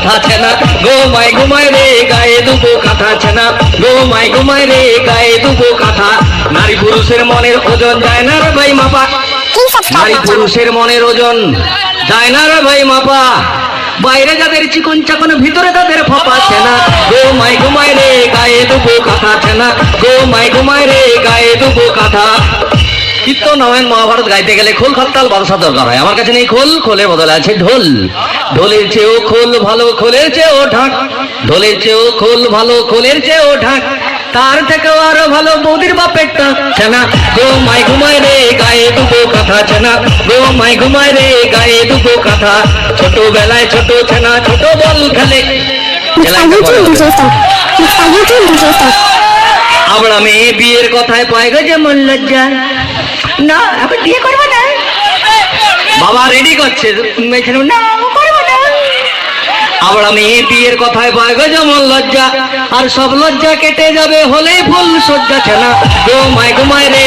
কাঁথা ছেনা, ঘুমায় রে গায়ে দুবো কাঁথা ছেনা, ঘুমায় রে গায়ে দুবো কাঁথা। নারী পুরুষের মনের ওজন যায় না রে ভাই মাপা, নারী পুরুষের মনের ওজন যায় না রে ভাই মাপা। বাইরে যাদের চিকন চাকন ভিতরে তাদের ফাঁপা ছেনা, ঘুমায় রে গায়ে দুবো কাঁথা ছেনা, ঘুমায় রে গায়ে দুবো কাঁথা। কীর্তন রামায়ণ মহাভারত গাইতে গেলে খোল খত্তাল বাদশা দরকার হয়। আমার কাছে নেই খোল, খোলের বদলে আছে ঢোল। ঢোলের চেয়েও খোল ভালো, খোলের চেয়েও ঢাক, ঢোলের চেয়েও খোল ভালো, খোলের চেয়েও ঢাক। তার থেকেও আরো ভালো বৌদির বাপের টাক ছেনা, ঘুমায় রে গায়ে দুবো কাঁথা ছেনা, ঘুমায় রে গায়ে দুবো কাঁথা। ছোটবেলায় ছোট ছেনা ছোট বল খেলে, আমরা মেয়ে বিয়ের কথায় পাই গো যেমন লজ্জা, না এখন বিয়ে করবো না, বাবা রেডি করছে না করবো না। আমরা মেয়ে বিয়ের কথায় পাই গো যেমন লজ্জা, আর সব লজ্জা কেটে যাবে হলেই ফুল সজ্জা ছেনা, ঘুমায় রে